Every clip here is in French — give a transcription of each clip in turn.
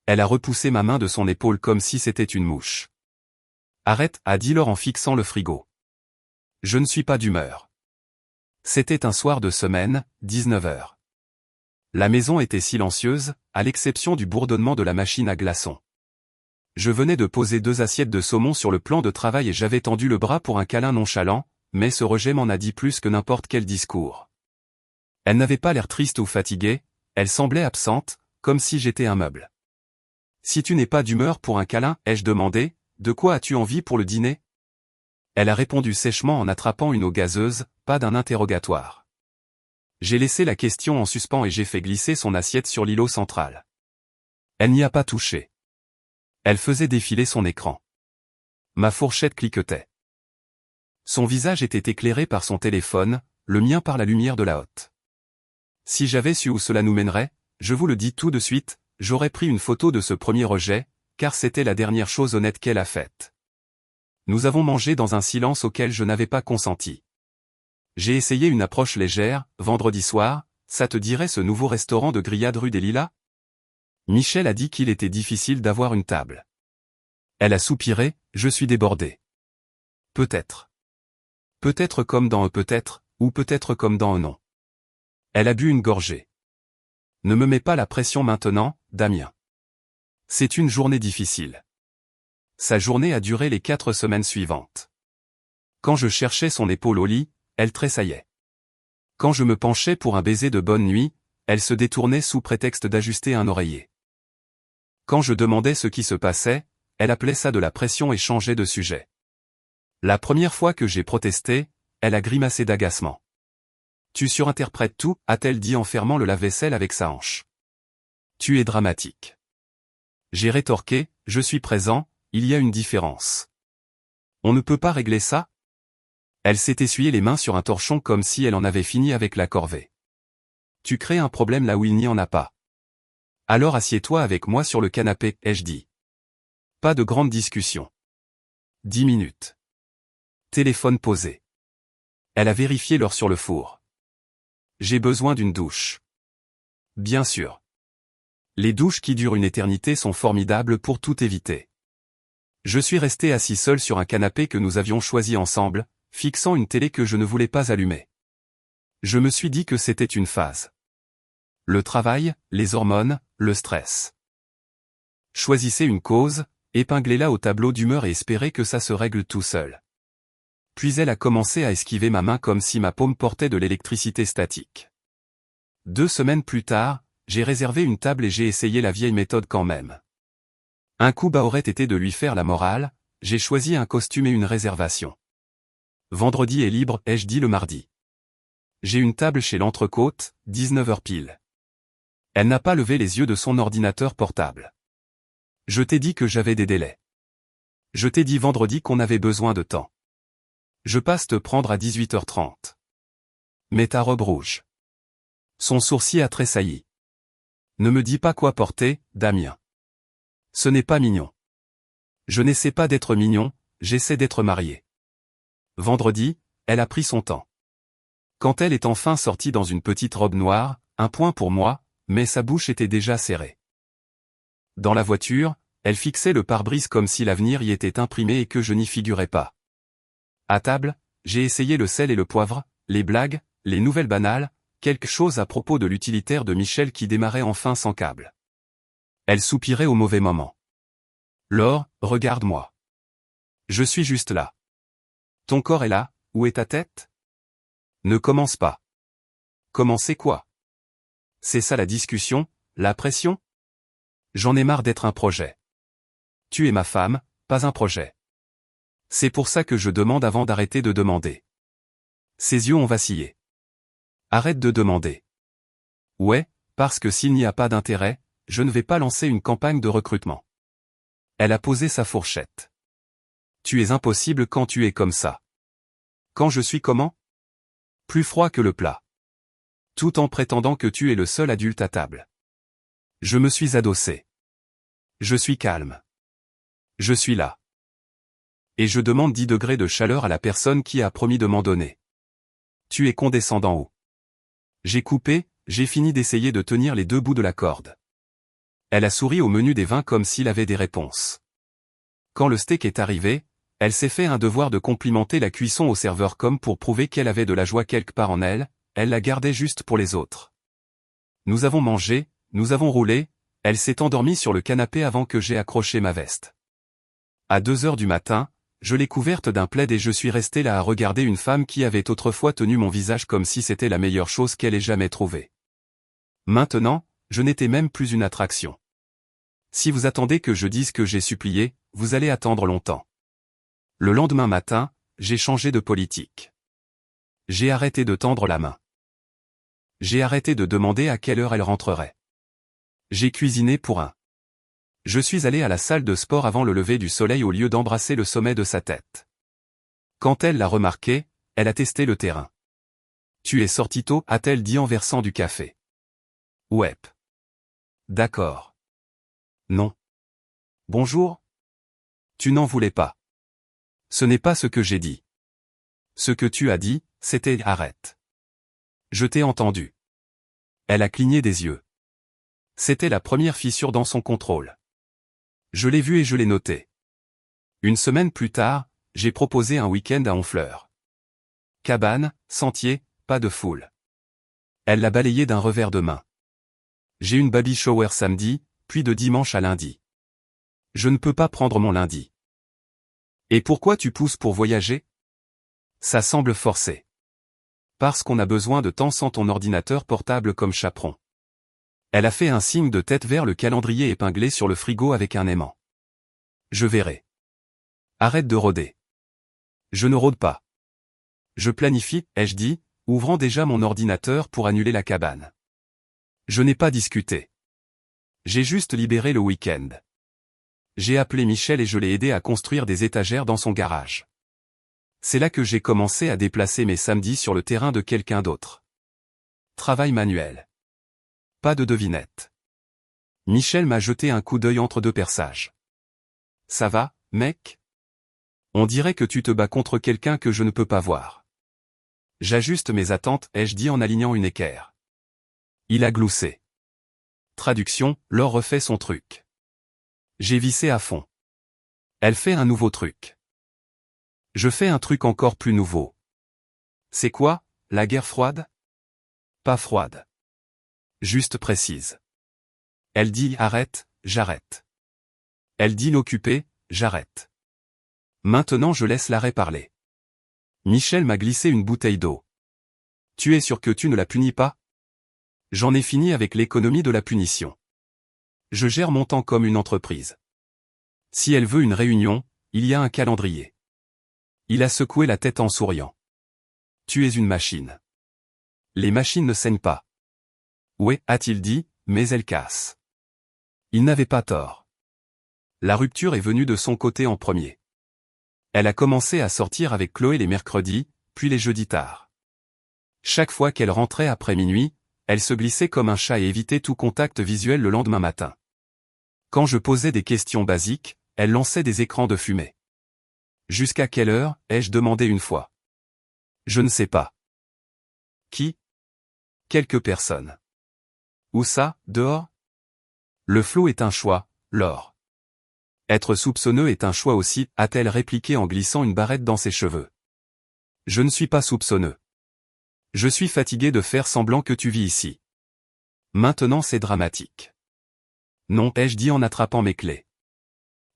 Elle a repoussé ma main de son épaule comme si c'était une mouche. Arrête, a dit Laure en fixant le frigo. Je ne suis pas d'humeur. C'était un soir de semaine, 19h. La maison était silencieuse, à l'exception du bourdonnement de la machine à glaçons. Je venais de poser 2 assiettes de saumon sur le plan de travail et j'avais tendu le bras pour un câlin nonchalant, mais ce rejet m'en a dit plus que n'importe quel discours. Elle n'avait pas l'air triste ou fatiguée, elle semblait absente, comme si j'étais un meuble. Si tu n'es pas d'humeur pour un câlin, ai-je demandé, de quoi as-tu envie pour le dîner? Elle a répondu sèchement en attrapant une eau gazeuse, pas d'un interrogatoire. J'ai laissé la question en suspens et j'ai fait glisser son assiette sur l'îlot central. Elle n'y a pas touché. Elle faisait défiler son écran. Ma fourchette cliquetait. Son visage était éclairé par son téléphone, le mien par la lumière de la hotte. Si j'avais su où cela nous mènerait, je vous le dis tout de suite, j'aurais pris une photo de ce premier rejet, car c'était la dernière chose honnête qu'elle a faite. Nous avons mangé dans un silence auquel je n'avais pas consenti. J'ai essayé une approche légère, vendredi soir, ça te dirait ce nouveau restaurant de grillades rue des Lilas? Michel a dit qu'il était difficile d'avoir une table. Elle a soupiré, je suis débordé. Peut-être. Peut-être comme dans un peut-être, ou peut-être comme dans un non. Elle a bu une gorgée. Ne me mets pas la pression maintenant, Damien. C'est une journée difficile. Sa journée a duré les 4 semaines suivantes. Quand je cherchais son épaule au lit, elle tressaillait. Quand je me penchais pour un baiser de bonne nuit, elle se détournait sous prétexte d'ajuster un oreiller. Quand je demandais ce qui se passait, elle appelait ça de la pression et changeait de sujet. La première fois que j'ai protesté, elle a grimacé d'agacement. Tu surinterprètes tout, a-t-elle dit en fermant le lave-vaisselle avec sa hanche. Tu es dramatique. J'ai rétorqué, je suis présent, il y a une différence. On ne peut pas régler ça? Elle s'est essuyée les mains sur un torchon comme si elle en avait fini avec la corvée. Tu crées un problème là où il n'y en a pas. Alors assieds-toi avec moi sur le canapé, ai-je dit. Pas de grande discussion. 10 minutes. Téléphone posé. Elle a vérifié l'heure sur le four. J'ai besoin d'une douche. Bien sûr. Les douches qui durent une éternité sont formidables pour tout éviter. Je suis resté assis seul sur un canapé que nous avions choisi ensemble, fixant une télé que je ne voulais pas allumer. Je me suis dit que c'était une phase. Le travail, les hormones, le stress. Choisissez une cause, épinglez-la au tableau d'humeur et espérez que ça se règle tout seul. Puis elle a commencé à esquiver ma main comme si ma paume portait de l'électricité statique. 2 semaines plus tard, j'ai réservé une table et j'ai essayé la vieille méthode quand même. Un coup bas aurait été de lui faire la morale, j'ai choisi un costume et une réservation. Vendredi est libre, ai-je dit le mardi. J'ai une table chez l'Entrecôte, 19h pile. Elle n'a pas levé les yeux de son ordinateur portable. Je t'ai dit que j'avais des délais. Je t'ai dit vendredi qu'on avait besoin de temps. Je passe te prendre à 18h30. Mets ta robe rouge. Son sourcil a tressailli. Ne me dis pas quoi porter, Damien. Ce n'est pas mignon. Je n'essaie pas d'être mignon, j'essaie d'être marié. Vendredi, elle a pris son temps. Quand elle est enfin sortie dans une petite robe noire, un point pour moi, mais sa bouche était déjà serrée. Dans la voiture, elle fixait le pare-brise comme si l'avenir y était imprimé et que je n'y figurais pas. À table, j'ai essayé le sel et le poivre, les blagues, les nouvelles banales, quelque chose à propos de l'utilitaire de Michel qui démarrait enfin sans câble. Elle soupirait au mauvais moment. Laure, regarde-moi. Je suis juste là. Ton corps est là, où est ta tête? Ne commence pas. Commencer quoi? C'est ça la discussion, la pression? J'en ai marre d'être un projet. Tu es ma femme, pas un projet. C'est pour ça que je demande avant d'arrêter de demander. Ses yeux ont vacillé. Arrête de demander. Ouais, parce que s'il n'y a pas d'intérêt, je ne vais pas lancer une campagne de recrutement. Elle a posé sa fourchette. Tu es impossible quand tu es comme ça. Quand je suis comment? Plus froid que le plat. Tout en prétendant que tu es le seul adulte à table. Je me suis adossé. Je suis calme. Je suis là. Et je demande 10 degrés de chaleur à la personne qui a promis de m'en donner. Tu es condescendant haut. J'ai coupé, j'ai fini d'essayer de tenir les 2 bouts de la corde. Elle a souri au menu des vins comme s'il avait des réponses. Quand le steak est arrivé, elle s'est fait un devoir de complimenter la cuisson au serveur comme pour prouver qu'elle avait de la joie quelque part en elle, elle la gardait juste pour les autres. Nous avons mangé, nous avons roulé, elle s'est endormie sur le canapé avant que j'aie accroché ma veste. À 2 heures du matin, je l'ai couverte d'un plaid et je suis resté là à regarder une femme qui avait autrefois tenu mon visage comme si c'était la meilleure chose qu'elle ait jamais trouvée. Maintenant, je n'étais même plus une attraction. Si vous attendez que je dise que j'ai supplié, vous allez attendre longtemps. Le lendemain matin, j'ai changé de politique. J'ai arrêté de tendre la main. J'ai arrêté de demander à quelle heure elle rentrerait. J'ai cuisiné pour un. Je suis allé à la salle de sport avant le lever du soleil au lieu d'embrasser le sommet de sa tête. Quand elle l'a remarqué, elle a testé le terrain. Tu es sorti tôt, a-t-elle dit en versant du café. Ouais. D'accord. Non. Bonjour. Tu n'en voulais pas. Ce n'est pas ce que j'ai dit. Ce que tu as dit, c'était « arrête ». Je t'ai entendu. Elle a cligné des yeux. C'était la première fissure dans son contrôle. Je l'ai vu et je l'ai noté. Une semaine plus tard, j'ai proposé un week-end à Honfleur. Cabane, sentier, pas de foule. Elle l'a balayé d'un revers de main. J'ai une baby shower samedi, puis de dimanche à lundi. Je ne peux pas prendre mon lundi. Et pourquoi tu pousses pour voyager? Ça semble forcé. Parce qu'on a besoin de temps sans ton ordinateur portable comme chaperon. Elle a fait un signe de tête vers le calendrier épinglé sur le frigo avec un aimant. Je verrai. Arrête de rôder. Je ne rôde pas. Je planifie, ai-je dit, ouvrant déjà mon ordinateur pour annuler la cabane. Je n'ai pas discuté. J'ai juste libéré le week-end. J'ai appelé Michel et je l'ai aidé à construire des étagères dans son garage. C'est là que j'ai commencé à déplacer mes samedis sur le terrain de quelqu'un d'autre. Travail manuel. Pas de devinette. Michel m'a jeté un coup d'œil entre deux perçages. Ça va, mec? On dirait que tu te bats contre quelqu'un que je ne peux pas voir. J'ajuste mes attentes, ai-je dit en alignant une équerre. Il a gloussé. Traduction, Laure refait son truc. J'ai vissé à fond. Elle fait un nouveau truc. Je fais un truc encore plus nouveau. C'est quoi, la guerre froide? Pas froide. Juste précise. Elle dit arrête, j'arrête. Elle dit l'occuper, j'arrête. Maintenant je laisse l'arrêt parler. Michel m'a glissé une bouteille d'eau. Tu es sûr que tu ne la punis pas? J'en ai fini avec l'économie de la punition. Je gère mon temps comme une entreprise. Si elle veut une réunion, il y a un calendrier. Il a secoué la tête en souriant. Tu es une machine. Les machines ne saignent pas. Ouais, a-t-il dit, mais elles cassent. Il n'avait pas tort. La rupture est venue de son côté en premier. Elle a commencé à sortir avec Chloé les mercredis, puis les jeudis tard. Chaque fois qu'elle rentrait après minuit, elle se glissait comme un chat et évitait tout contact visuel le lendemain matin. Quand je posais des questions basiques, elle lançait des écrans de fumée. Jusqu'à quelle heure, ai-je demandé une fois. Je ne sais pas. Qui? Quelques personnes. Où ça, dehors? Le flot est un choix, Laure. Être soupçonneux est un choix aussi, a-t-elle répliqué en glissant une barrette dans ses cheveux. Je ne suis pas soupçonneux. Je suis fatigué de faire semblant que tu vis ici. Maintenant c'est dramatique. Non, ai-je dit en attrapant mes clés.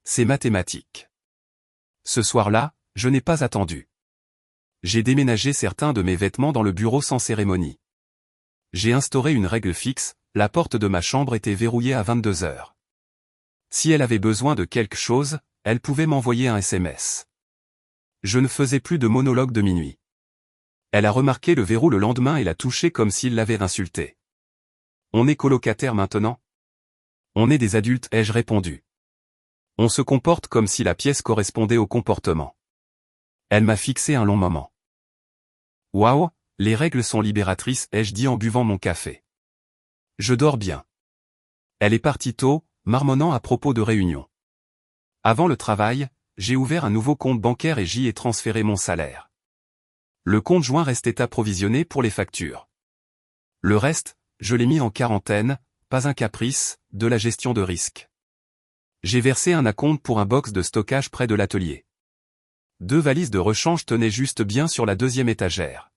C'est mathématique. Ce soir-là, je n'ai pas attendu. J'ai déménagé certains de mes vêtements dans le bureau sans cérémonie. J'ai instauré une règle fixe, la porte de ma chambre était verrouillée à 22 heures. Si elle avait besoin de quelque chose, elle pouvait m'envoyer un SMS. Je ne faisais plus de monologue de minuit. Elle a remarqué le verrou le lendemain et l'a touché comme s'il l'avait insulté. On est colocataires maintenant? On est des adultes, ai-je répondu. On se comporte comme si la pièce correspondait au comportement. Elle m'a fixé un long moment. Waouh, les règles sont libératrices, ai-je dit en buvant mon café. Je dors bien. Elle est partie tôt, marmonnant à propos de réunion. Avant le travail, j'ai ouvert un nouveau compte bancaire et j'y ai transféré mon salaire. Le compte joint restait approvisionné pour les factures. Le reste, je l'ai mis en quarantaine, pas un caprice, de la gestion de risque. J'ai versé un acompte pour un box de stockage près de l'atelier. 2 valises de rechange tenaient juste bien sur la 2e étagère.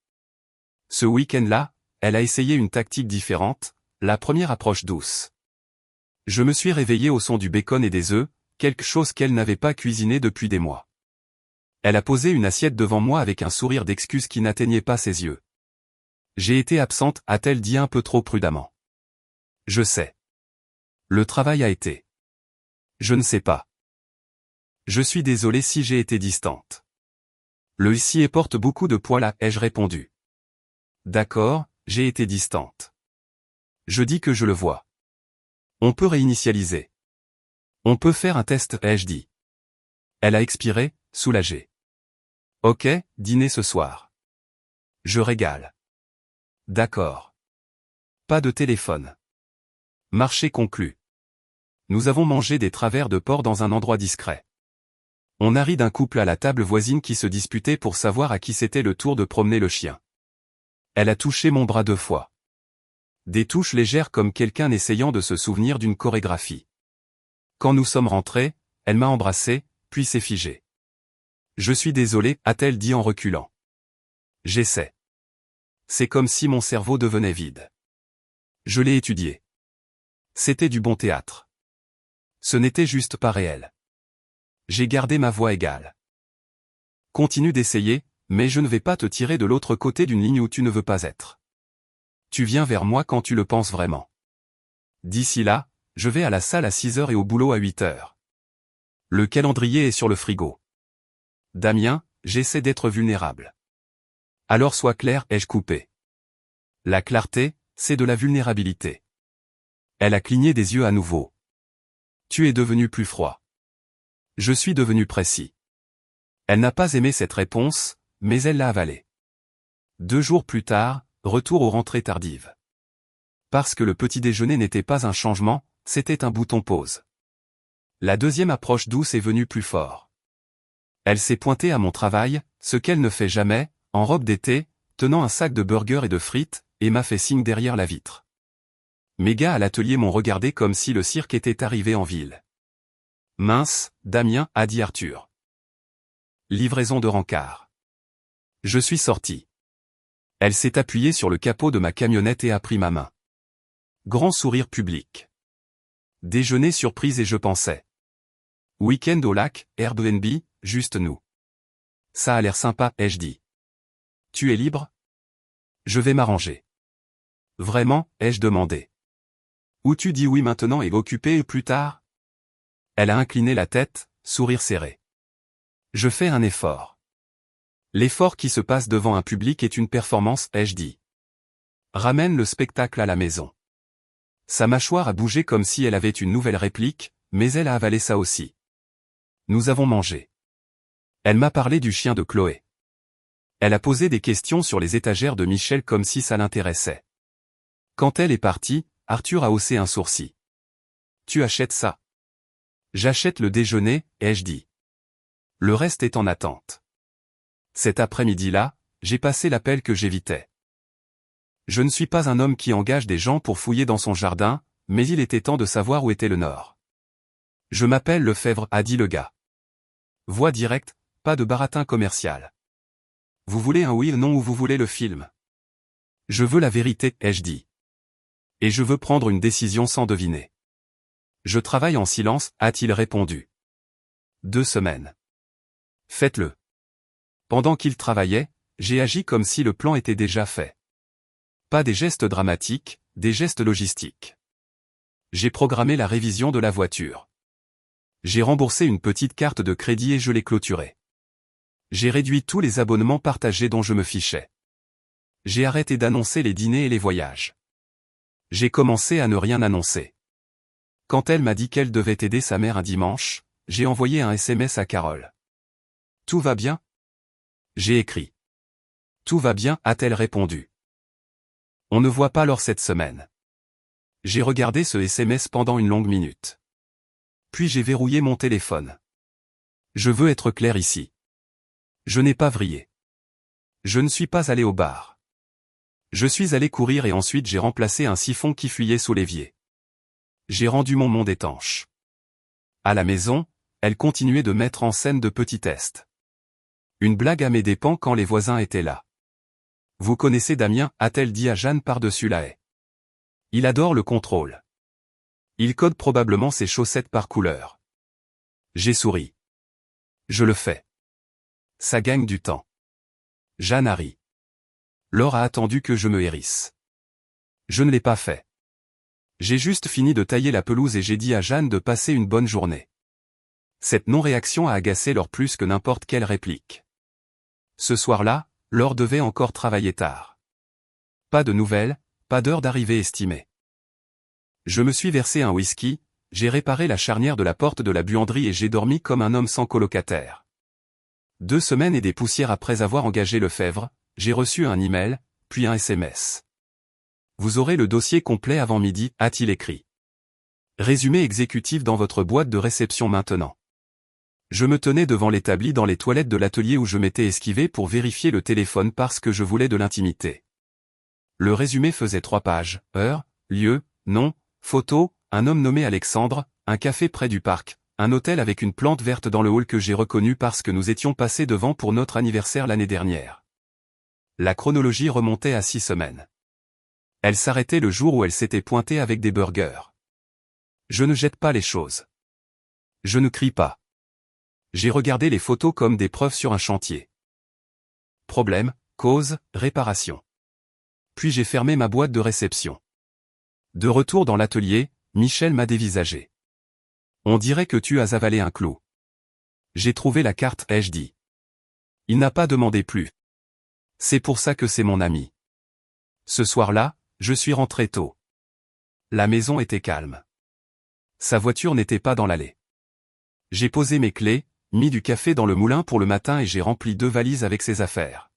Ce week-end-là, elle a essayé une tactique différente, la première approche douce. Je me suis réveillé au son du bacon et des œufs, quelque chose qu'elle n'avait pas cuisiné depuis des mois. Elle a posé une assiette devant moi avec un sourire d'excuse qui n'atteignait pas ses yeux. J'ai été absente, a-t-elle dit un peu trop prudemment. Je sais. Le travail a été. Je ne sais pas. Je suis désolé si j'ai été distante. Le ici porte beaucoup de poids là, ai-je répondu. D'accord, j'ai été distante. Je dis que je le vois. On peut réinitialiser. On peut faire un test, ai-je dit. Elle a expiré, soulagée. Ok, dîner ce soir. Je régale. D'accord. Pas de téléphone. Marché conclu. Nous avons mangé des travers de porc dans un endroit discret. On a ri d'un couple à la table voisine qui se disputait pour savoir à qui c'était le tour de promener le chien. Elle a touché mon bras 2 fois. Des touches légères comme quelqu'un essayant de se souvenir d'une chorégraphie. Quand nous sommes rentrés, elle m'a embrassé, puis s'est figée. Je suis désolé, a-t-elle dit en reculant. J'essaie. C'est comme si mon cerveau devenait vide. Je l'ai étudié. C'était du bon théâtre. Ce n'était juste pas réel. J'ai gardé ma voix égale. Continue d'essayer, mais je ne vais pas te tirer de l'autre côté d'une ligne où tu ne veux pas être. Tu viens vers moi quand tu le penses vraiment. D'ici là, je vais à la salle à 6 heures et au boulot à 8 heures. Le calendrier est sur le frigo. Damien, j'essaie d'être vulnérable. Alors sois clair, ai-je coupé. La clarté, c'est de la vulnérabilité. Elle a cligné des yeux à nouveau. Tu es devenu plus froid. Je suis devenu précis. Elle n'a pas aimé cette réponse, mais elle l'a avalée. 2 jours plus tard, retour aux rentrées tardives. Parce que le petit déjeuner n'était pas un changement, c'était un bouton pause. La 2e approche douce est venue plus fort. Elle s'est pointée à mon travail, ce qu'elle ne fait jamais, en robe d'été, tenant un sac de burgers et de frites, et m'a fait signe derrière la vitre. Mes gars à l'atelier m'ont regardé comme si le cirque était arrivé en ville. Mince, Damien, a dit Arthur. Livraison de rencard. Je suis sorti. Elle s'est appuyée sur le capot de ma camionnette et a pris ma main. Grand sourire public. Déjeuner surprise et je pensais. Week-end au lac, Airbnb, juste nous. Ça a l'air sympa, ai-je dit. Tu es libre? Je vais m'arranger. Vraiment, ai-je demandé. Ou tu dis oui maintenant et occupé plus tard? Elle a incliné la tête, sourire serré. Je fais un effort. L'effort qui se passe devant un public est une performance, ai-je dit. Ramène le spectacle à la maison. Sa mâchoire a bougé comme si elle avait une nouvelle réplique, mais elle a avalé ça aussi. Nous avons mangé. Elle m'a parlé du chien de Chloé. Elle a posé des questions sur les étagères de Michel comme si ça l'intéressait. Quand elle est partie, Arthur a haussé un sourcil. Tu achètes ça? J'achète le déjeuner, ai-je dit. Le reste est en attente. Cet après-midi-là, j'ai passé l'appel que j'évitais. Je ne suis pas un homme qui engage des gens pour fouiller dans son jardin, mais il était temps de savoir où était le nord. Je m'appelle Lefebvre, a dit le gars. Voix directe, pas de baratin commercial. Vous voulez un oui ou non ou vous voulez le film? Je veux la vérité, ai-je dit. Et je veux prendre une décision sans deviner. Je travaille en silence, a-t-il répondu. 2 semaines. Faites-le. Pendant qu'il travaillait, j'ai agi comme si le plan était déjà fait. Pas des gestes dramatiques, des gestes logistiques. J'ai programmé la révision de la voiture. J'ai remboursé une petite carte de crédit et je l'ai clôturée. J'ai réduit tous les abonnements partagés dont je me fichais. J'ai arrêté d'annoncer les dîners et les voyages. J'ai commencé à ne rien annoncer. Quand elle m'a dit qu'elle devait aider sa mère un dimanche, j'ai envoyé un SMS à Carole. Tout va bien? J'ai écrit. Tout va bien, a-t-elle répondu. On ne voit pas l'or cette semaine. J'ai regardé ce SMS pendant une longue minute. Puis j'ai verrouillé mon téléphone. Je veux être clair ici. Je n'ai pas vrillé. Je ne suis pas allé au bar. Je suis allé courir et ensuite j'ai remplacé un siphon qui fuyait sous l'évier. j'ai rendu mon monde étanche. À la maison, elle continuait de mettre en scène de petits tests. Une blague à mes dépens quand les voisins étaient là. Vous connaissez Damien, a-t-elle dit à Jeanne par-dessus la haie. Il adore le contrôle. Il code probablement ses chaussettes par couleur. J'ai souri. Je le fais. Ça gagne du temps. Jeanne a ri. Laure a attendu que je me hérisse. Je ne l'ai pas fait. J'ai juste fini de tailler la pelouse et j'ai dit à Jeanne de passer une bonne journée. Cette non-réaction a agacé Laure plus que n'importe quelle réplique. Ce soir-là, Laure devait encore travailler tard. Pas de nouvelles, pas d'heure d'arrivée estimée. Je me suis versé un whisky, j'ai réparé la charnière de la porte de la buanderie et j'ai dormi comme un homme sans colocataire. 2 semaines et des poussières après avoir engagé Lefebvre, j'ai reçu un email, puis un SMS. Vous aurez le dossier complet avant midi, a-t-il écrit. Résumé exécutif dans votre boîte de réception maintenant. Je me tenais devant l'établi dans les toilettes de l'atelier où je m'étais esquivé pour vérifier le téléphone parce que je voulais de l'intimité. Le résumé faisait 3 pages, heure, lieu, nom, photo, un homme nommé Alexandre, un café près du parc, un hôtel avec une plante verte dans le hall que j'ai reconnu parce que nous étions passés devant pour notre anniversaire l'année dernière. La chronologie remontait à 6 semaines. Elle s'arrêtait le jour où elle s'était pointée avec des burgers. Je ne jette pas les choses. Je ne crie pas. J'ai regardé les photos comme des preuves sur un chantier. Problème, cause, réparation. Puis j'ai fermé ma boîte de réception. De retour dans l'atelier, Michel m'a dévisagé. On dirait que tu as avalé un clou. J'ai trouvé la carte, ai-je dit. Il n'a pas demandé plus. C'est pour ça que c'est mon ami. Ce soir-là, je suis rentré tôt. La maison était calme. Sa voiture n'était pas dans l'allée. J'ai posé mes clés, mis du café dans le moulin pour le matin et j'ai rempli 2 valises avec ses affaires.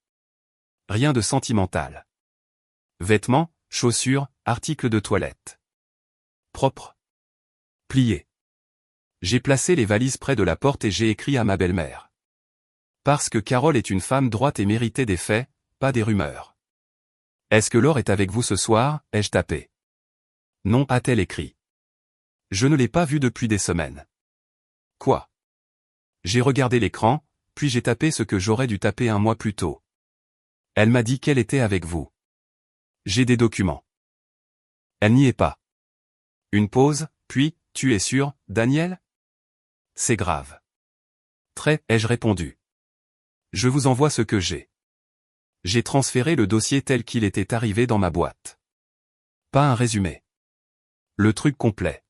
Rien de sentimental. Vêtements, chaussures, articles de toilette. Propre. Plié. J'ai placé les valises près de la porte et j'ai écrit à ma belle-mère. Parce que Carole est une femme droite et méritait des faits, pas des rumeurs. Est-ce que Laure est avec vous ce soir, ai-je tapé. Non, a-t-elle écrit. Je ne l'ai pas vue depuis des semaines. Quoi? J'ai regardé l'écran, puis j'ai tapé ce que j'aurais dû taper un mois plus tôt. Elle m'a dit qu'elle était avec vous. J'ai des documents. Elle n'y est pas. Une pause, puis, tu es sûr, Daniel? C'est grave. Très, ai-je répondu. Je vous envoie ce que j'ai. J'ai transféré le dossier tel qu'il était arrivé dans ma boîte. Pas un résumé. Le truc complet.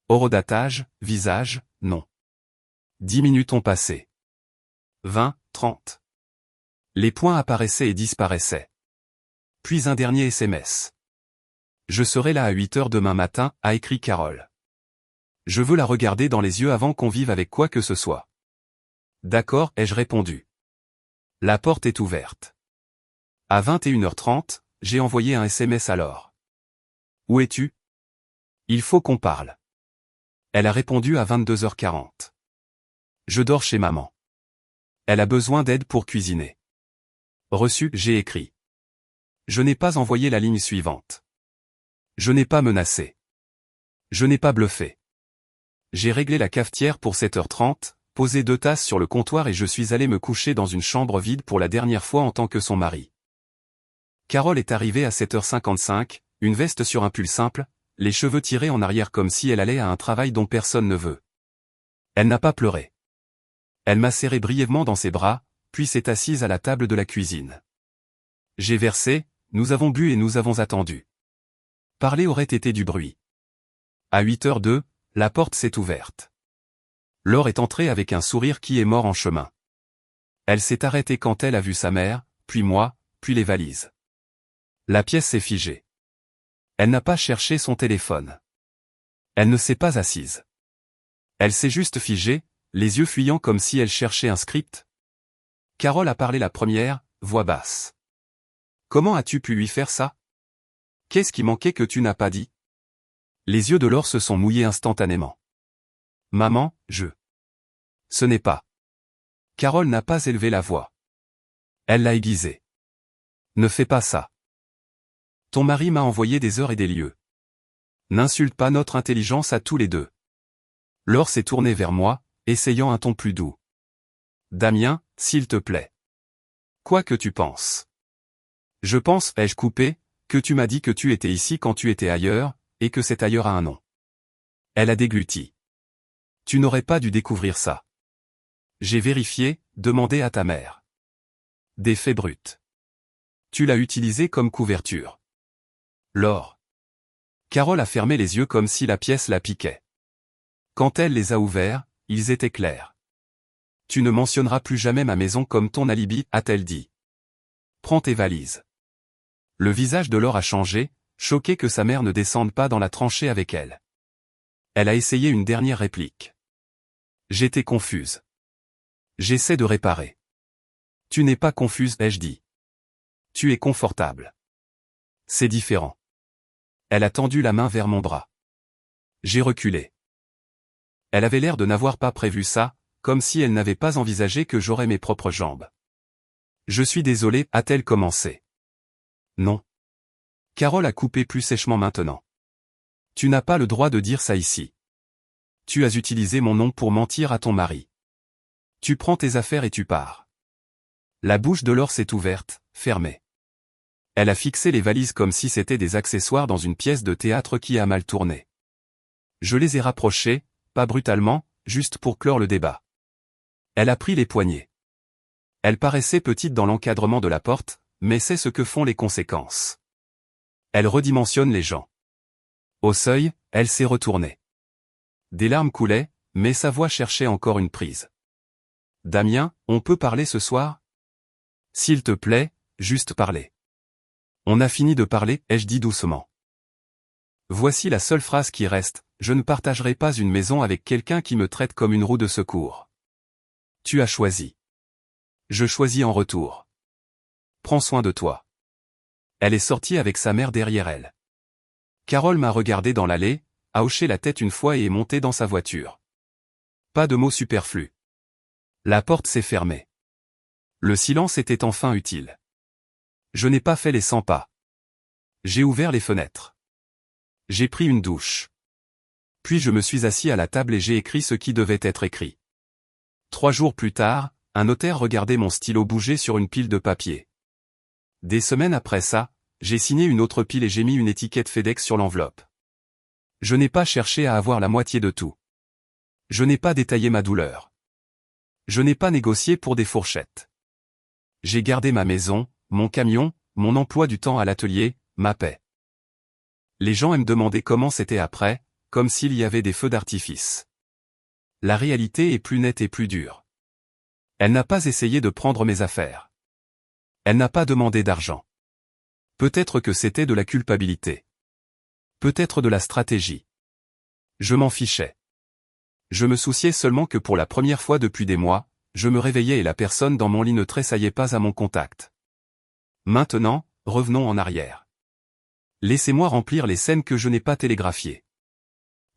Horodatage, visage, non. 10 minutes ont passé. 20, 30. Les points apparaissaient et disparaissaient. Puis un dernier SMS. Je serai là à 8 heures demain matin, a écrit Carole. Je veux la regarder dans les yeux avant qu'on vive avec quoi que ce soit. D'accord, ai-je répondu. La porte est ouverte. À 21h30, j'ai envoyé un SMS à Laure. Où es-tu? Il faut qu'on parle. Elle a répondu à 22h40. Je dors chez maman. Elle a besoin d'aide pour cuisiner. Reçu, j'ai écrit. Je n'ai pas envoyé la ligne suivante. Je n'ai pas menacé. Je n'ai pas bluffé. J'ai réglé la cafetière pour 7h30, posé 2 tasses sur le comptoir et je suis allé me coucher dans une chambre vide pour la dernière fois en tant que son mari. Carole est arrivée à 7h55, une veste sur un pull simple, les cheveux tirés en arrière comme si elle allait à un travail dont personne ne veut. Elle n'a pas pleuré. Elle m'a serré brièvement dans ses bras, puis s'est assise à la table de la cuisine. J'ai versé, nous avons bu et nous avons attendu. Parler aurait été du bruit. À 8h02, la porte s'est ouverte. Laure est entrée avec un sourire qui est mort en chemin. Elle s'est arrêtée quand elle a vu sa mère, puis moi, puis les valises. La pièce s'est figée. Elle n'a pas cherché son téléphone. Elle ne s'est pas assise. Elle s'est juste figée, les yeux fuyants comme si elle cherchait un script. Carole a parlé la première, voix basse. Comment as-tu pu lui faire ça? Qu'est-ce qui manquait que tu n'as pas dit? Les yeux de Laure se sont mouillés instantanément. Maman, je. Ce n'est pas. Carole n'a pas élevé la voix. Elle l'a aiguisée. Ne fais pas ça. Ton mari m'a envoyé des heures et des lieux. N'insulte pas notre intelligence à tous les deux. Laure s'est tournée vers moi, essayant un ton plus doux. Damien, s'il te plaît. Quoi que tu penses. Je pense, ai-je coupé, que tu m'as dit que tu étais ici quand tu étais ailleurs, et que cet ailleurs a un nom. Elle a dégluti. Tu n'aurais pas dû découvrir ça. J'ai vérifié, demandé à ta mère. Des faits bruts. Tu l'as utilisé comme couverture. Laure. Carole a fermé les yeux comme si la pièce la piquait. Quand elle les a ouverts, ils étaient clairs. Tu ne mentionneras plus jamais ma maison comme ton alibi, a-t-elle dit. Prends tes valises. Le visage de Laure a changé, choquée que sa mère ne descende pas dans la tranchée avec elle. Elle a essayé une dernière réplique. J'étais confuse. J'essaie de réparer. Tu n'es pas confuse, ai-je dit. Tu es confortable. C'est différent. Elle a tendu la main vers mon bras. J'ai reculé. Elle avait l'air de n'avoir pas prévu ça, comme si elle n'avait pas envisagé que j'aurais mes propres jambes. Je suis désolé, a-t-elle commencé. Non. Carole a coupé plus sèchement maintenant. Tu n'as pas le droit de dire ça ici. Tu as utilisé mon nom pour mentir à ton mari. Tu prends tes affaires et tu pars. La bouche de Laure s'est ouverte, fermée. Elle a fixé les valises comme si c'était des accessoires dans une pièce de théâtre qui a mal tourné. Je les ai rapprochés, pas brutalement, juste pour clore le débat. Elle a pris les poignées. Elle paraissait petite dans l'encadrement de la porte, mais c'est ce que font les conséquences. Elle redimensionne les gens. Au seuil, elle s'est retournée. Des larmes coulaient, mais sa voix cherchait encore une prise. Damien, on peut parler ce soir? S'il te plaît, juste parler. On a fini de parler, ai-je dit doucement. Voici la seule phrase qui reste, je ne partagerai pas une maison avec quelqu'un qui me traite comme une roue de secours. Tu as choisi. Je choisis en retour. Prends soin de toi. Elle est sortie avec sa mère derrière elle. Carole m'a regardé dans l'allée, a hoché la tête une fois et est montée dans sa voiture. Pas de mots superflus. La porte s'est fermée. Le silence était enfin utile. Je n'ai pas fait les 100 pas. J'ai ouvert les fenêtres. J'ai pris une douche. Puis je me suis assis à la table et j'ai écrit ce qui devait être écrit. 3 jours plus tard, un notaire regardait mon stylo bouger sur une pile de papier. Des semaines après ça, j'ai signé une autre pile et j'ai mis une étiquette FedEx sur l'enveloppe. Je n'ai pas cherché à avoir la moitié de tout. Je n'ai pas détaillé ma douleur. Je n'ai pas négocié pour des fourchettes. J'ai gardé ma maison, mon camion, mon emploi du temps à l'atelier, ma paix. Les gens aiment demander comment c'était après, comme s'il y avait des feux d'artifice. La réalité est plus nette et plus dure. Elle n'a pas essayé de prendre mes affaires. Elle n'a pas demandé d'argent. Peut-être que c'était de la culpabilité. Peut-être de la stratégie. Je m'en fichais. Je me souciais seulement que pour la première fois depuis des mois, je me réveillais et la personne dans mon lit ne tressaillait pas à mon contact. Maintenant, revenons en arrière. Laissez-moi remplir les scènes que je n'ai pas télégraphiées.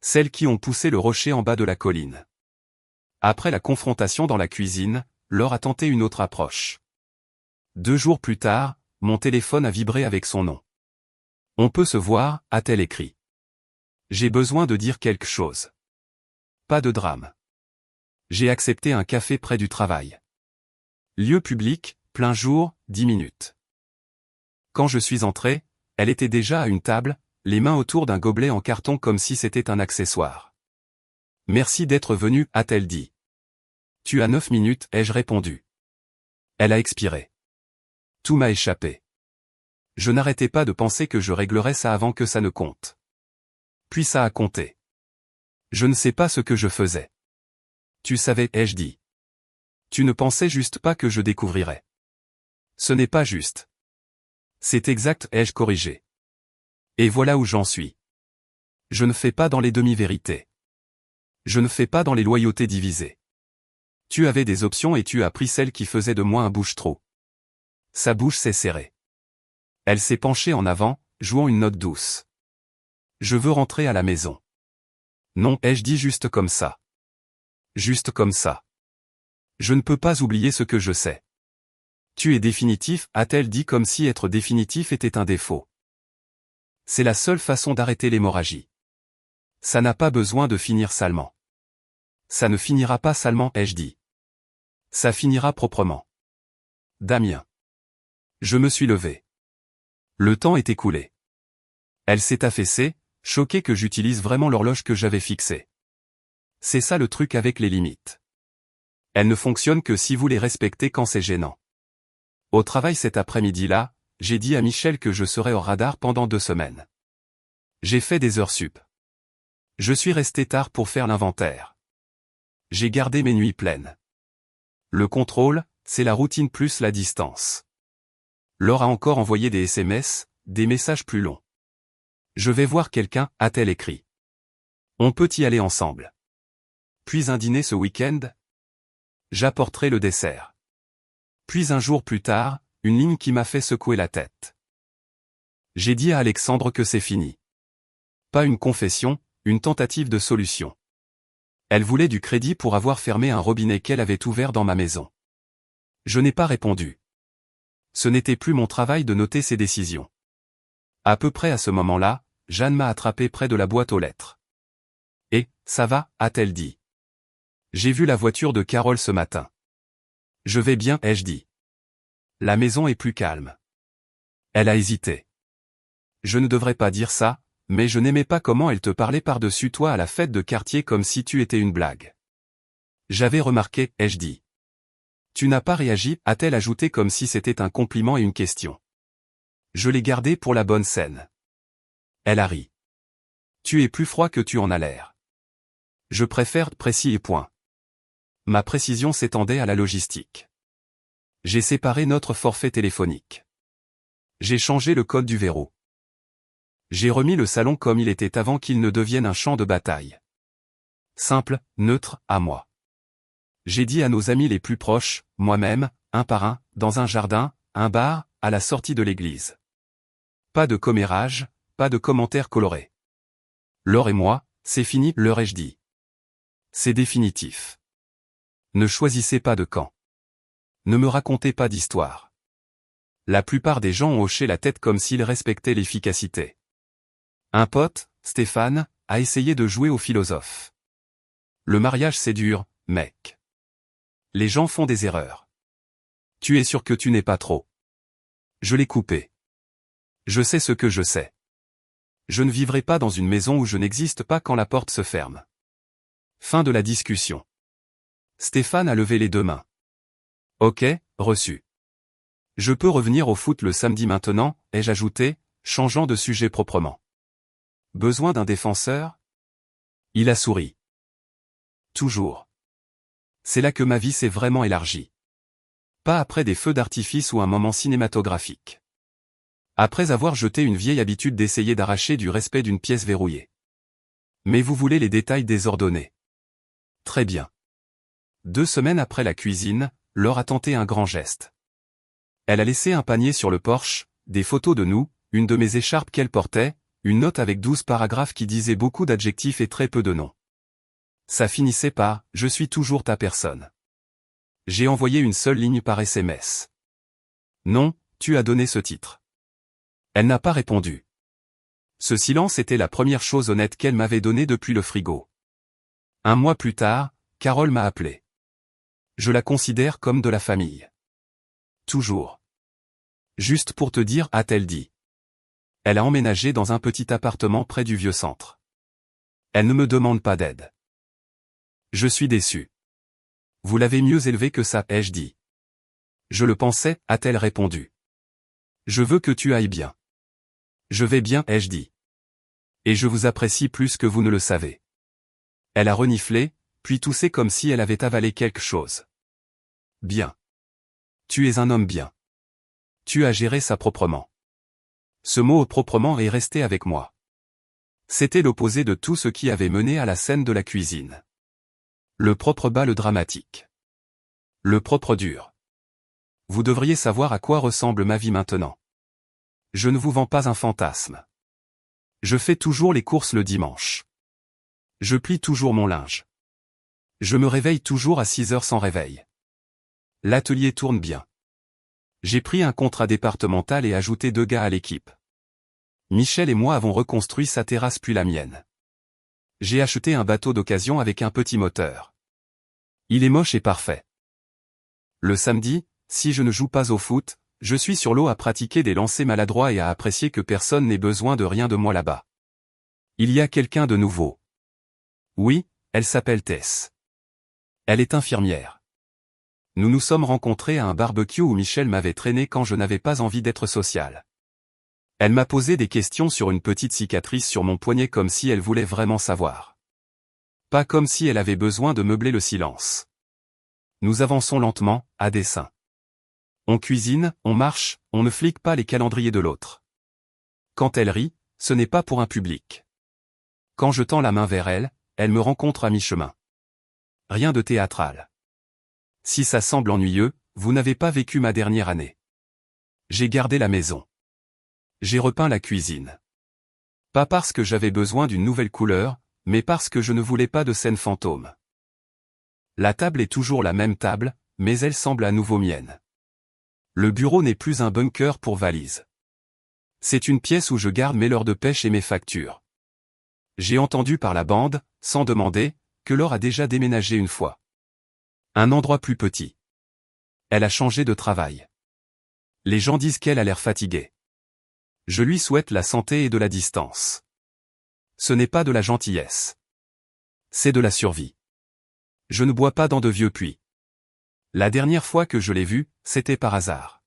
Celles qui ont poussé le rocher en bas de la colline. Après la confrontation dans la cuisine, Laure a tenté une autre approche. 2 jours plus tard, mon téléphone a vibré avec son nom. On peut se voir, a-t-elle écrit. J'ai besoin de dire quelque chose. Pas de drame. J'ai accepté un café près du travail. Lieu public, plein jour, 10 minutes. Quand je suis entré, elle était déjà à une table, les mains autour d'un gobelet en carton comme si c'était un accessoire. Merci d'être venu, a-t-elle dit. Tu as 9 minutes, ai-je répondu. Elle a expiré. Tout m'a échappé. Je n'arrêtais pas de penser que je réglerais ça avant que ça ne compte. Puis ça a compté. Je ne sais pas ce que je faisais. Tu savais, ai-je dit. Tu ne pensais juste pas que je découvrirais. Ce n'est pas juste. C'est exact, ai-je corrigé. Et voilà où j'en suis. Je ne fais pas dans les demi-vérités. Je ne fais pas dans les loyautés divisées. Tu avais des options et tu as pris celle qui faisait de moi un bouche-trou. Sa bouche s'est serrée. Elle s'est penchée en avant, jouant une note douce. Je veux rentrer à la maison. Non, ai-je dit juste comme ça. Juste comme ça. Je ne peux pas oublier ce que je sais. Tu es définitif, a-t-elle dit comme si être définitif était un défaut. C'est la seule façon d'arrêter l'hémorragie. Ça n'a pas besoin de finir salement. Ça ne finira pas salement, ai-je dit. Ça finira proprement. Damien. Je me suis levé. Le temps est écoulé. Elle s'est affaissée, choquée que j'utilise vraiment l'horloge que j'avais fixée. C'est ça le truc avec les limites. Elles ne fonctionnent que si vous les respectez quand c'est gênant. Au travail cet après-midi-là, j'ai dit à Michel que je serais au radar pendant 2 semaines. J'ai fait des heures sup. Je suis resté tard pour faire l'inventaire. J'ai gardé mes nuits pleines. Le contrôle, c'est la routine plus la distance. Laure a encore envoyé des SMS, des messages plus longs. Je vais voir quelqu'un, a-t-elle écrit. On peut y aller ensemble. Puis un dîner ce week-end. J'apporterai le dessert. Puis un jour plus tard, une ligne qui m'a fait secouer la tête. J'ai dit à Alexandre que c'est fini. Pas une confession, une tentative de solution. Elle voulait du crédit pour avoir fermé un robinet qu'elle avait ouvert dans ma maison. Je n'ai pas répondu. Ce n'était plus mon travail de noter ses décisions. À peu près à ce moment-là, Jeanne m'a attrapé près de la boîte aux lettres. « Et, ça va » a-t-elle dit. « J'ai vu la voiture de Carole ce matin. »« Je vais bien » ai-je dit. « La maison est plus calme. » Elle a hésité. « Je ne devrais pas dire ça, mais je n'aimais pas comment elle te parlait par-dessus toi à la fête de quartier comme si tu étais une blague. »« J'avais remarqué » ai-je dit. « Tu n'as pas réagi » a-t-elle ajouté comme si c'était un compliment et une question. Je l'ai gardé pour la bonne scène. Elle a ri. « Tu es plus froid que tu en as l'air. »« Je préfère précis et point. » Ma précision s'étendait à la logistique. J'ai séparé notre forfait téléphonique. J'ai changé le code du verrou. J'ai remis le salon comme il était avant qu'il ne devienne un champ de bataille. Simple, neutre, à moi. J'ai dit à nos amis les plus proches, moi-même, un par un, dans un jardin, un bar, à la sortie de l'église. Pas de commérage, pas de commentaires colorés. Laure et moi, c'est fini, leur ai-je dit. C'est définitif. Ne choisissez pas de camp. Ne me racontez pas d'histoire. La plupart des gens ont hoché la tête comme s'ils respectaient l'efficacité. Un pote, Stéphane, a essayé de jouer au philosophe. Le mariage c'est dur, mec. Les gens font des erreurs. Tu es sûr que tu n'es pas trop. Je l'ai coupé. Je sais ce que je sais. Je ne vivrai pas dans une maison où je n'existe pas quand la porte se ferme. Fin de la discussion. Stéphane a levé les 2 mains. Ok, reçu. Je peux revenir au foot le samedi maintenant, ai-je ajouté, changeant de sujet proprement. Besoin d'un défenseur? Il a souri. Toujours. C'est là que ma vie s'est vraiment élargie. Pas après des feux d'artifice ou un moment cinématographique. Après avoir jeté une vieille habitude d'essayer d'arracher du respect d'une pièce verrouillée. Mais vous voulez les détails désordonnés. Très bien. 2 semaines après la cuisine, Laure a tenté un grand geste. Elle a laissé un panier sur le porche, des photos de nous, une de mes écharpes qu'elle portait, une note avec 12 paragraphes qui disaient beaucoup d'adjectifs et très peu de noms. Ça finissait par « Je suis toujours ta personne ». J'ai envoyé une seule ligne par SMS. Non, tu as donné ce titre. Elle n'a pas répondu. Ce silence était la première chose honnête qu'elle m'avait donnée depuis le frigo. 1 mois plus tard, Carole m'a appelé. Je la considère comme de la famille. Toujours. Juste pour te dire, a-t-elle dit. Elle a emménagé dans un petit appartement près du vieux centre. Elle ne me demande pas d'aide. Je suis déçu. Vous l'avez mieux élevée que ça, ai-je dit. Je le pensais, a-t-elle répondu. Je veux que tu ailles bien. Je vais bien, ai-je dit. Et je vous apprécie plus que vous ne le savez. Elle a reniflé, puis toussé comme si elle avait avalé quelque chose. Bien. Tu es un homme bien. Tu as géré ça proprement. Ce mot proprement est resté avec moi. C'était l'opposé de tout ce qui avait mené à la scène de la cuisine. Le propre bas le dramatique. Le propre dur. Vous devriez savoir à quoi ressemble ma vie maintenant. Je ne vous vends pas un fantasme. Je fais toujours les courses le dimanche. Je plie toujours mon linge. Je me réveille toujours à 6 heures sans réveil. L'atelier tourne bien. J'ai pris un contrat départemental et ajouté 2 gars à l'équipe. Michel et moi avons reconstruit sa terrasse puis la mienne. J'ai acheté un bateau d'occasion avec un petit moteur. Il est moche et parfait. Le samedi, si je ne joue pas au foot, je suis sur l'eau à pratiquer des lancers maladroits et à apprécier que personne n'ait besoin de rien de moi là-bas. Il y a quelqu'un de nouveau. Oui, elle s'appelle Tess. Elle est infirmière. Nous nous sommes rencontrés à un barbecue où Michel m'avait traîné quand je n'avais pas envie d'être social. Elle m'a posé des questions sur une petite cicatrice sur mon poignet comme si elle voulait vraiment savoir. Pas comme si elle avait besoin de meubler le silence. Nous avançons lentement, à dessein. On cuisine, on marche, on ne flique pas les calendriers de l'autre. Quand elle rit, ce n'est pas pour un public. Quand je tends la main vers elle, elle me rencontre à mi-chemin. Rien de théâtral. Si ça semble ennuyeux, vous n'avez pas vécu ma dernière année. J'ai gardé la maison. J'ai repeint la cuisine. Pas parce que j'avais besoin d'une nouvelle couleur, mais parce que je ne voulais pas de scène fantôme. La table est toujours la même table, mais elle semble à nouveau mienne. Le bureau n'est plus un bunker pour valises. C'est une pièce où je garde mes leurres de pêche et mes factures. J'ai entendu par la bande, sans demander, que Laure a déjà déménagé une fois. Un endroit plus petit. Elle a changé de travail. Les gens disent qu'elle a l'air fatiguée. Je lui souhaite la santé et de la distance. Ce n'est pas de la gentillesse. C'est de la survie. Je ne bois pas dans de vieux puits. La dernière fois que je l'ai vue, c'était par hasard.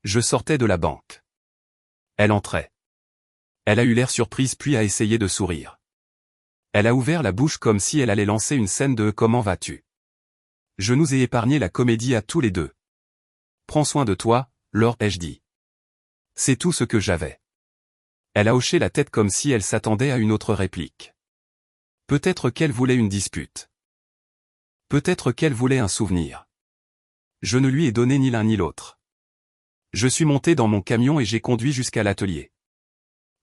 Je sortais de la banque. Elle entrait. Elle a eu l'air surprise puis a essayé de sourire. Elle a ouvert la bouche comme si elle allait lancer une scène de « Comment vas-tu ?» Je nous ai épargné la comédie à tous les deux. « Prends soin de toi, Laure, ai-je dit. » C'est tout ce que j'avais. Elle a hoché la tête comme si elle s'attendait à une autre réplique. Peut-être qu'elle voulait une dispute. Peut-être qu'elle voulait un souvenir. Je ne lui ai donné ni l'un ni l'autre. Je suis monté dans mon camion et j'ai conduit jusqu'à l'atelier.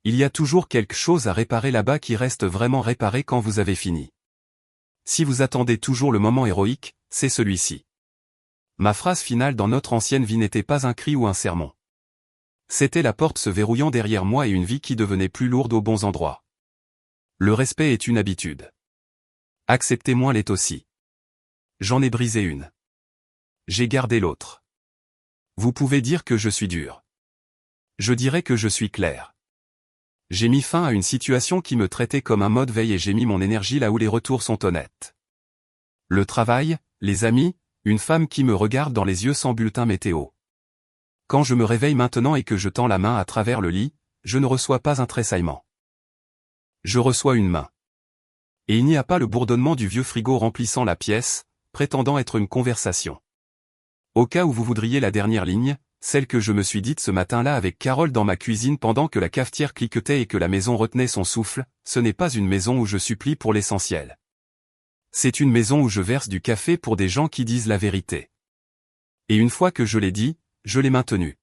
Il y a toujours quelque chose à réparer là-bas qui reste vraiment réparé quand vous avez fini. Si vous attendez toujours le moment héroïque, c'est celui-ci. Ma phrase finale dans notre ancienne vie n'était pas un cri ou un sermon. C'était la porte se verrouillant derrière moi et une vie qui devenait plus lourde aux bons endroits. Le respect est une habitude. Accepter-moi l'est aussi. J'en ai brisé une. J'ai gardé l'autre. Vous pouvez dire que je suis dur. Je dirais que je suis clair. J'ai mis fin à une situation qui me traitait comme un mode veille et j'ai mis mon énergie là où les retours sont honnêtes. Le travail, les amis, une femme qui me regarde dans les yeux sans bulletin météo. Quand je me réveille maintenant et que je tends la main à travers le lit, je ne reçois pas un tressaillement. Je reçois une main. Et il n'y a pas le bourdonnement du vieux frigo remplissant la pièce, prétendant être une conversation. Au cas où vous voudriez la dernière ligne, celle que je me suis dite ce matin-là avec Carole dans ma cuisine pendant que la cafetière cliquetait et que la maison retenait son souffle, ce n'est pas une maison où je supplie pour l'essentiel. C'est une maison où je verse du café pour des gens qui disent la vérité. Et une fois que je l'ai dit, je l'ai maintenu.